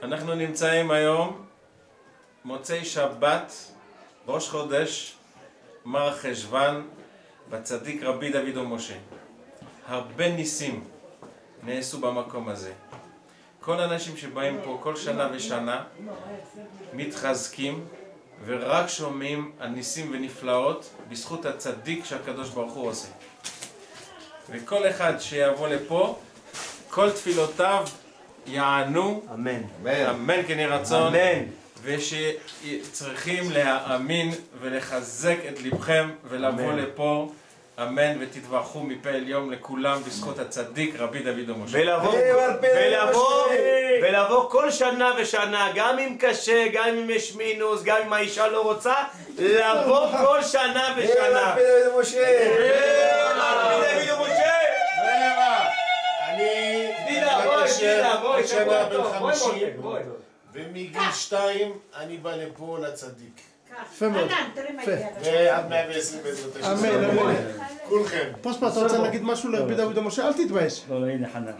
אנחנו נמצאים היום מוצאי שבת, ראש חודש, מר חשוון, בצדיק רבי דוד ומשה. הרבה ניסים נעשו במקום הזה. כל האנשים שבאים פה כל שנה ושנה מתחזקים ורק שומעים על ניסים ונפלאות בזכות הצדיק שהקדוש ברוך הוא עושה. וכל אחד שיבוא לפה, כל תפילותיו יענו, אמן. אמן כן יהי רצון, אמן. ושצריכים להאמין ולחזק את לבכם ולבוא לפה, אמן, ותתברכו מפה אל יום לכולם בזכות הצדיק רבי דוד ומשה. ולבוא כל שנה ושנה, גם אם קשה, גם אם יש מינוס, גם אם האישה לא רוצה, לבוא כל שנה ושנה. רבי דוד ומשה. רבי דוד ומשה. אני בואי, שנה בן 50 ומגיל 2 אני בא לפה לצדיק. יפה מאוד. ועד 120 בעזרת השם. אמן, אמן. כולכם. פוספה, אתה רוצה להגיד משהו לרבי דוד ומשה? אל תתבייש. לא, הנה חנן.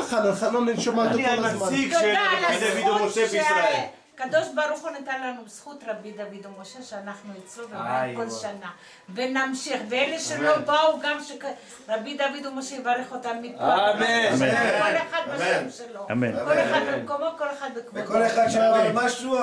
חנן, אני שומע אותו אני כל הזמן. הנציג של רבי דוד ומשה בישראל. הקדוש ברוך הוא נתן לנו זכות רבי דוד ומשה שאנחנו אצלו ובאים כל שנה ונמשיך, ואלה שלא באו גם שרבי דוד ומשה יברך אותם מפה. אמן. כל אחד בשם שלו, אמן. כל אחד במקומו, כל אחד בכבודו. וכל אחד שאמר משהו